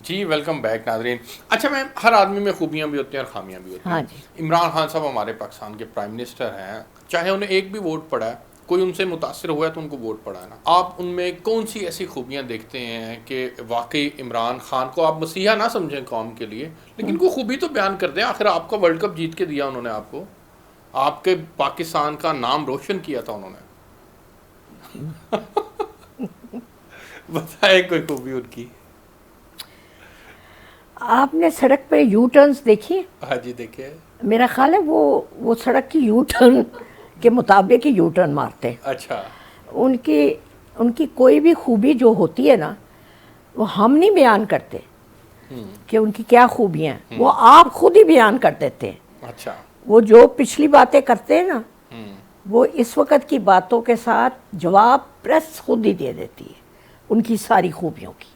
جی welcome back ناظرین. اچھا میم، ہر آدمی میں خوبیاں بھی ہوتی ہیں اور خامیاں بھی ہوتی ہیں. ہاں جی. عمران خان صاحب ہمارے پاکستان کے پرائم منسٹر ہیں، چاہے انہیں ایک بھی ووٹ پڑا ہے، کوئی ان سے متاثر ہوا ہے تو ان کو ووٹ پڑا ہے نا. آپ ان میں کون سی ایسی خوبیاں دیکھتے ہیں کہ واقعی عمران خان کو آپ مسیحا نہ سمجھیں قوم کے لیے، لیکن کوئی خوبی تو بیان کر دیں. آخر آپ کا ورلڈ کپ جیت کے دیا انہوں نے، آپ کو، آپ کے پاکستان کا نام روشن کیا تھا انہوں نے. بتائیں کوئی خوبی ان کی. آپ نے سڑک پہ یو ٹرنز دیکھی؟ ہاں جی دیکھے. میرا خیال ہے وہ سڑک کی یو ٹرن کے مطابق ہی یو ٹرن مارتے ہیں. اچھا. ان کی کوئی بھی خوبی جو ہوتی ہے نا، وہ ہم نہیں بیان کرتے کہ ان کی کیا خوبیاں ہیں، وہ آپ خود ہی بیان کر دیتے ہیں. اچھا. وہ جو پچھلی باتیں کرتے ہیں نا، وہ اس وقت کی باتوں کے ساتھ جواب پریس خود ہی دے دیتی ہے ان کی ساری خوبیوں کی.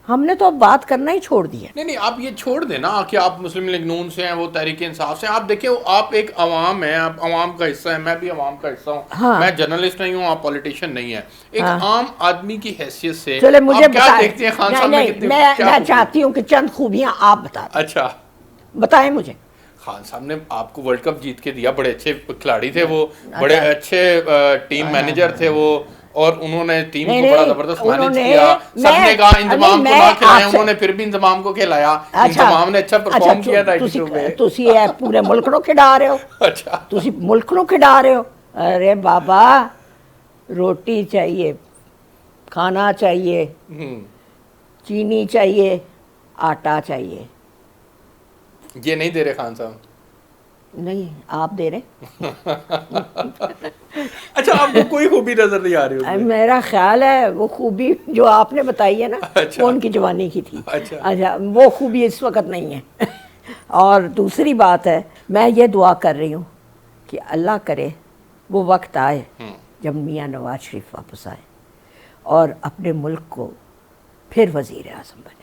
ہم نے تو اب بات کرنا ہی چھوڑ دیا. نہیں آپ یہ چھوڑ دیں نا کہ آپ مسلم لیگ نون سے ہیں، وہ تحریک انصاف سے ہیں. آپ دیکھیں آپ ایک عوام ہیں، آپ عوام کا حصہ ہیں، میں بھی عوام کا حصہ ہوں. میں جرنلسٹ نہیں ہوں، آپ پولیٹیشین نہیں ہیں. ایک عام آدمی کی حیثیت سے آپ کیا دیکھتے ہیں خان صاحب میں کتنی؟ میں چاہتی ہوں کہ چند خوبیاں آپ بتا دیں. اچھا بتائیں مجھے. خان صاحب نے آپ کو ورلڈ کپ جیت کے دیا، بڑے اچھے کھلاڑی تھے وہ، بڑے اچھے ٹیم مینیجر تھے وہ، اور انہوں نے ٹیم کو بڑا زبردست مینیج کیا. سب نے کہا انضمام کو نہ کھلائیں، انہوں نے پھر بھی انضمام کو کھلایا. انضمام نے اچھا پرفارم کیا تھا. تسی پورے ملک نو کھڈا رہے ہو. اچھا تسی ملک نو کھڈا رہے ہو. ارے بابا، روٹی چاہیے، کھانا چاہیے، چینی چاہیے، آٹا چاہیے. یہ نہیں دے رہے خان صاحب؟ نہیں، آپ دے رہے. اچھا، آپ کو کوئی خوبی نظر نہیں آ رہی؟ میرا خیال ہے وہ خوبی جو آپ نے بتائی ہے نا، وہ ان کی جوانی کی تھی. اچھا، وہ خوبی اس وقت نہیں ہے. اور دوسری بات ہے، میں یہ دعا کر رہی ہوں کہ اللہ کرے وہ وقت آئے جب میاں نواز شریف واپس آئے اور اپنے ملک کو پھر وزیر اعظم بنے.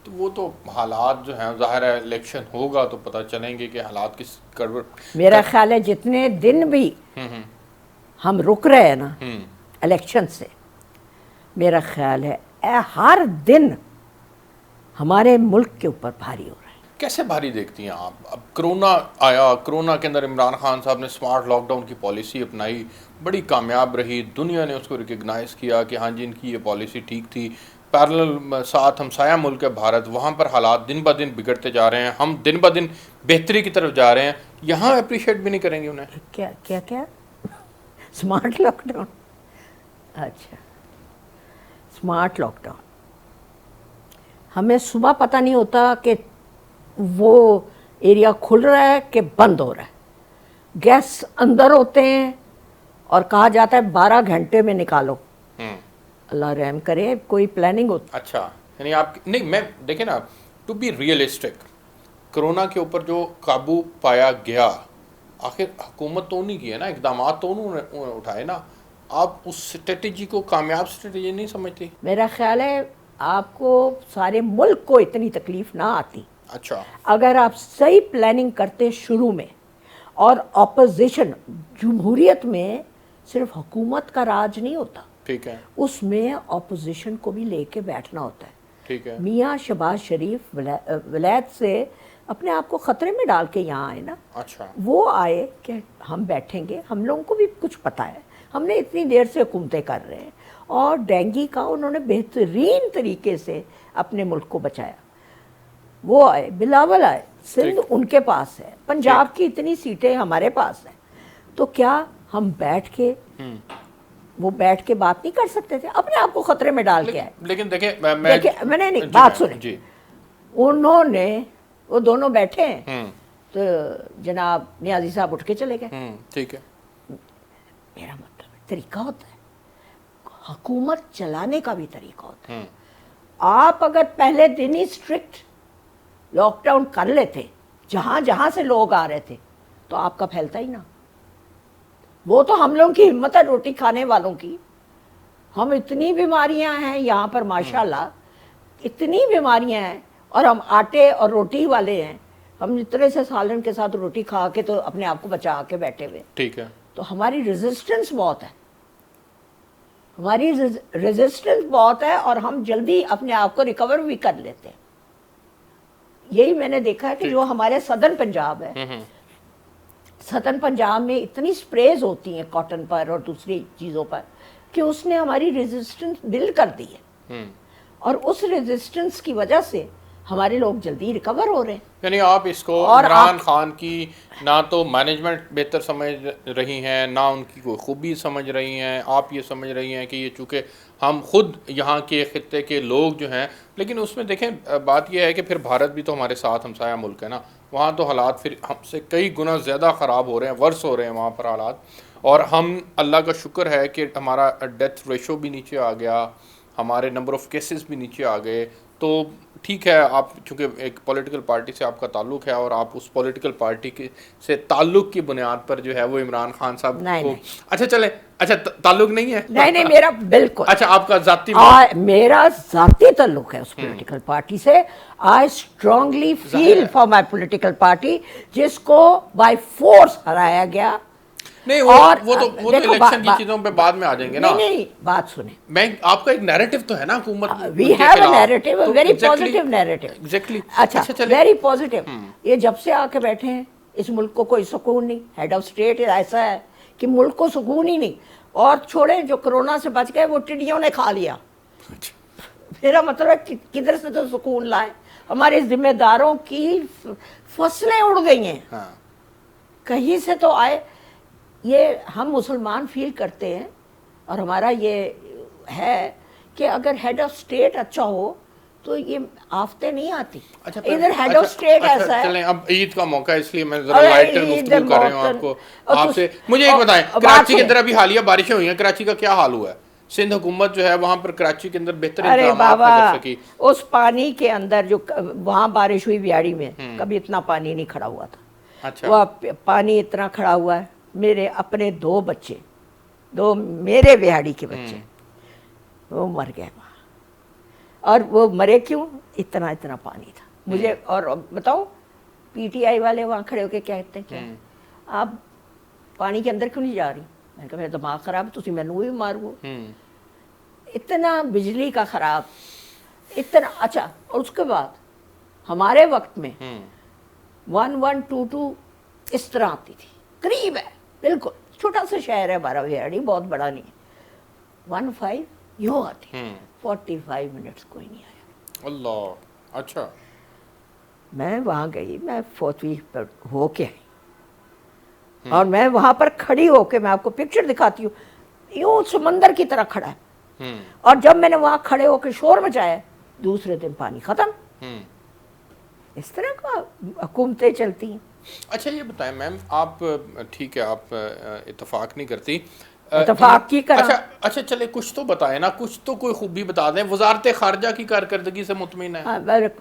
تو وہ تو حالات جو ہیں، ظاہر ہے الیکشن ہوگا تو پتہ چلیں گے کہ حالات کس کڑوڑ. میرا خیال ہے جتنے دن بھی ہم رک رہے ہیں نا الیکشن سے، میرا خیال ہے ہر دن ہمارے ملک کے اوپر بھاری ہو رہا ہے. کیسے بھاری دیکھتی ہیں آپ؟ اب کرونا آیا، کرونا کے اندر عمران خان صاحب نے سمارٹ لاک ڈاؤن کی پالیسی اپنائی، بڑی کامیاب رہی. دنیا نے اس کو ریکگنائز کیا کہ ہاں جی ان کی یہ پالیسی ٹھیک تھی. پیرلل ساتھ ہمسایہ ملک ہے بھارت، وہاں پر حالات دن بہ دن بگڑتے جا رہے ہیں، ہم دن بہ دن بہتری کی طرف جا رہے ہیں. یہاں اپریشیٹ بھی نہیں کریں گے انہیں؟ کیا کیا کیا اسمارٹ لاک ڈاؤن؟ اچھا، اسمارٹ لاک ڈاؤن. ہمیں صبح پتہ نہیں ہوتا کہ وہ ایریا کھل رہا ہے کہ بند ہو رہا ہے. گیس اندر ہوتے ہیں اور کہا جاتا ہے 12 گھنٹے میں نکالو. اللہ رحم کرے، کوئی پلاننگ ہوتی. اچھا، یعنی آپ نہیں، میں دیکھیں نا، ٹو بی ریئلسٹک، کرونا کے اوپر جو قابو پایا گیا، آخر حکومت تو نہیں کی ہے نا، اقدامات تو انہوں نے اٹھائے نا. آپ اس اسٹریٹجی کو کامیاب اسٹریٹجی نہیں سمجھتی؟ میرا خیال ہے آپ کو سارے ملک کو اتنی تکلیف نہ آتی. اچھا. اگر آپ صحیح پلاننگ کرتے شروع میں. اور اپوزیشن، جمہوریت میں صرف حکومت کا راج نہیں ہوتا، ٹھیک ہے، اس میں اپوزیشن کو بھی لے کے بیٹھنا ہوتا ہے. ٹھیک ہے. میاں شہباز شریف ولایت سے اپنے آپ کو خطرے میں ڈال کے یہاں آئے نا. اچھا. وہ آئے کہ ہم بیٹھیں گے، ہم لوگوں کو بھی کچھ پتہ ہے، ہم نے اتنی دیر سے حکومتیں کر رہے ہیں. اور ڈینگی کا انہوں نے بہترین طریقے سے اپنے ملک کو بچایا. وہ آئے، بلاول آئے، سندھ ان کے پاس ہے، پنجاب کی اتنی سیٹیں ہمارے پاس ہیں. تو کیا ہم بیٹھ کے بات نہیں کر سکتے تھے؟ اپنے آپ کو خطرے میں ڈال کے آئے. لیکن دیکھیں میں نے نہیں بات سنیں، انہوں نے، وہ دونوں بیٹھے ہیں تو جناب نیازی صاحب اٹھ کے چلے گئے. ٹھیک ہے. میرا مطلب طریقہ ہوتا ہے، حکومت چلانے کا بھی طریقہ ہوتا ہے. آپ اگر پہلے دن ہی اسٹرکٹ لاک ڈاؤن کر لیتے جہاں جہاں سے لوگ آ رہے تھے تو آپ کا پھیلتا ہی نہ. وہ تو ہم لوگوں کی ہمت ہے روٹی کھانے والوں کی. ہم اتنی بیماریاں ہیں یہاں پر ماشاءاللہ، اتنی بیماریاں ہیں، اور ہم آٹے اور روٹی والے ہیں. ہم اتنے سے سالن کے ساتھ روٹی کھا کے تو اپنے آپ کو بچا کے بیٹھے ہوئے. ٹھیک ہے. تو ہماری ریزسٹنس بہت ہے، ہماری ریزسٹنس بہت ہے، اور ہم جلدی اپنے آپ کو ریکور بھی کر لیتے ہیں. یہی میں نے دیکھا ہے کہ جو ہمارے صدرن پنجاب ہے، صدرن پنجاب میں اتنی سپریز ہوتی ہیں کاٹن پر اور دوسری چیزوں پر کہ اس نے ہماری ریزسٹنس بلڈ کر دی ہے، اور اس ریزسٹنس کی وجہ سے ہمارے لوگ جلدی ریکور ہو رہے ہیں. یعنی آپ اس کو عمران خان کی نہ تو مینجمنٹ بہتر سمجھ رہی ہیں، نہ ان کی کوئی خوبی سمجھ رہی ہیں، آپ یہ سمجھ رہی ہیں کہ یہ چونکہ ہم خود یہاں کے خطے کے لوگ جو ہیں. لیکن اس میں دیکھیں بات یہ ہے کہ پھر بھارت بھی تو ہمارے ساتھ ہمسایہ ملک ہے نا، وہاں تو حالات پھر ہم سے کئی گنا زیادہ خراب ہو رہے ہیں، ورس ہو رہے ہیں وہاں پر حالات. اور ہم اللہ کا شکر ہے کہ ہمارا ڈیتھ ریشو بھی نیچے آ گیا، ہمارے نمبر آف کیسز بھی نیچے آ گئے. تو ٹھیک ہے، آپ چونکہ ایک پولیٹیکل پارٹی سے آپ کا تعلق ہے اور آپ اس پولیٹیکل پارٹی کے سے تعلق کی بنیاد پر جو ہے وہ عمران خان صاحب کو اچھا چلیں، اچھا تعلق نہیں ہے؟ نہیں میرا بالکل. اچھا آپ کا ذاتی میرا ذاتی تعلق ہے اس پولیٹیکل پارٹی سے. I strongly feel for my political party جس کو بائی فورس ہرایا گیا. نہیں وہ تو الیکشن کی چیزوں پہ بعد میں آ جائیں گے نا. نہیں بات سنیں، میں آپ کا ایک نیریٹو تو ہے نا حکومت، we have a narrative, a very positive narrative. Exactly. اچھا ویری پازیٹیو. یہ جب سے آ کے بیٹھے ہیں اس ملک کو کوئی سکون نہیں. ہیڈ آف اسٹیٹ ایسا ہے کہ ملک کو سکون ہی نہیں. اور چھوڑیں جو کرونا سے بچ گئے وہ ٹڈیوں نے کھا لیا. میرا مطلب ہے کدھر سے تو سکون لائے. ہمارے ذمہ داروں کی فصلیں اڑ گئی ہیں، کہیں سے تو آئے. یہ ہم مسلمان فیل کرتے ہیں اور ہمارا یہ ہے کہ اگر ہیڈ آف اسٹیٹ اچھا ہو تو یہ آفتیں نہیں آتی. ادھر ہیڈ آف اسٹیٹ ایسا ہے. چلیں اب عید کا موقع ہے اس لیے میں ذرا لائٹر گفتگو کر رہا ہوں آپ کو. آپ سے مجھے ایک بتائیں، کراچی کے اندر ابھی حالیہ بارشیں ہوئی ہیں، کراچی کا کیا حال ہوا ہے؟ سندھ حکومت جو ہے وہاں پر کراچی کے اندر بہتر انتظامات کر سکی. اس پانی کے اندر جو وہاں بارش ہوئی بیاڑی میں، کبھی اتنا پانی نہیں کھڑا ہوا تھا. وہ پانی اتنا کھڑا ہوا ہے. میرے اپنے 2 بچے، 2 میرے بہاڑی کے بچے وہ مر گئے وہاں. اور وہ مرے کیوں؟ اتنا پانی تھا. مجھے اور بتاؤ پی ٹی آئی والے وہاں کھڑے ہو کے کہتے ہیں کیا آپ پانی کے اندر کیوں نہیں جا رہی؟ میں نے کہا میرا دماغ خراب، تسی مینوں بھی مارو. اتنا بجلی کا خراب، اتنا. اچھا اور اس کے بعد ہمارے وقت میں 1122 اس طرح آتی تھی، قریب ہے بالکل، چھوٹا سا شہر ہے ہمارا بہاڑی، بہت بڑا نہیں ہے. 15 یوں آتی، 45 منٹس کوئی نہیں آیا. اللہ. اچھا میں وہاں گئی، میں 4ویں پر ہو کے آئی اور میں وہاں پر کھڑی ہو کے، میں آپ کو پکچر دکھاتی ہوں، یوں سمندر کی طرح کھڑا ہے. اور جب میں نے وہاں کھڑے ہو کے شور مچایا دوسرے دن پانی ختم. اس طرح کا حکومتیں چلتی ہیں. اچھا یہ بتائیں میم، آپ ٹھیک ہے آپ اتفاق نہیں کرتی، اتفاق کی کرا. اچھا چلے کچھ تو بتائیں نا، کچھ تو کوئی خوبی بتا دیں. وزارت خارجہ کی کارکردگی سے مطمئن ہے؟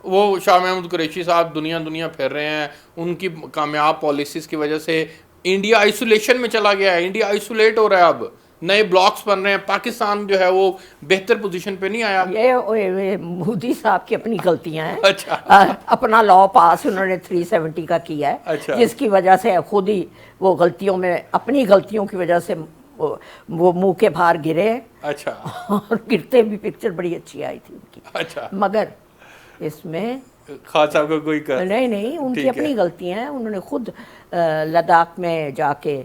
وہ شاہ محمود قریشی صاحب دنیا پھر رہے ہیں، ان کی کامیاب پالیسیز کی وجہ سے انڈیا آئسولیشن میں چلا گیا ہے، انڈیا آئسولیٹ ہو رہا ہے، اب نئے بلاکس بن رہے ہیں. پاکستان جو ہے وہ بہتر پوزیشن پہ نہیں آیا. یہ مودی صاحب کی اپنی غلطیاں ہیں. اچھا اپنا لا پاس انہوں نے 370 کا کیا ہے، جس کی وجہ سے خود ہی وہ غلطیوں میں، اپنی غلطیوں کی وجہ سے وہ منہ کے باہر گرے. اچھا اور گرتے بھی پکچر بڑی اچھی آئی تھی ان کی. اچھا مگر اس میں خان صاحب کو کوئی نہیں ان کی اپنی غلطیاں ہیں. انہوں نے خود لداخ میں جا کے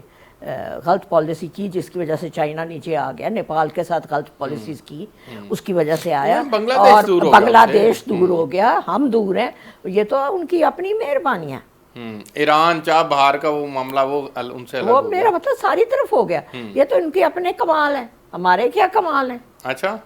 غلط پالیسی کی، جس کی وجہ سے چائنا نیچے آ گیا. نیپال کے ساتھ غلط پالیسیز کی، اس کی وجہ سے آیا. اور بنگلہ دیش دور ہو گیا، ہم دور ہیں. یہ تو ان کی اپنی مہربانیاں. ایران چاہ باہر کا وہ معاملہ وہ ان سے وہ میرا مطلب ساری طرف ہو گیا. یہ تو ان کے اپنے کمال ہیں، ہمارے کیا کمال ہیں. اچھا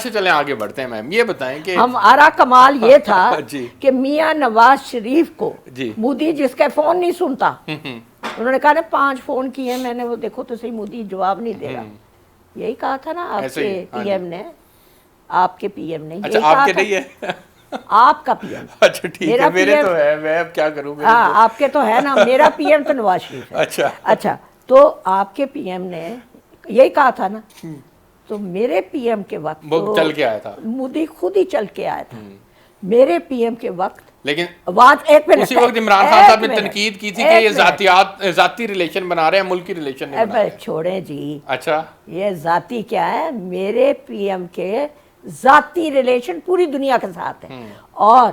چلیں آگے بڑھتے ہیں میم. یہ بتائیں کہ ہمارا کمال یہ تھا کہ میاں نواز شریف کو مودی جس کا فون نہیں سنتا، انہوں نے کہا نا 5 فون کیے ہیں میں نے، وہ دیکھو تو صحیح مودی جواب نہیں دے رہا. یہی کہا تھا نا آپ کے پی ایم نے، آپ کے پی ایم نے. اچھا آپ کے نہیں ہے، آپ کا پی ایم. اچھا ٹھیک ہے، میرے تو ہے، میں اب کیا کروں. ہاں آپ کے تو ہے نا، میرا پی ایم تو نواز شریف ہے. اچھا تو آپ کے پی ایم نے یہی کہا تھا نا. تو میرے پی ایم کے وقت چل کے آیا تھا مودی، خود ہی چل کے آیا تھا. میرے پی ایم کے وقت لیکن اسی وقت عمران خان صاحب نے تنقید کی تھی کہ یہ ذاتی ریلیشن بنا رہے ہیں، ملکی ریلیشن نہیں بنا رہے. چھوڑیں جی. اچھا یہ ذاتی کیا ہے، میرے پی ایم کے ذاتی ریلیشن پوری دنیا کے ساتھ ہے. اور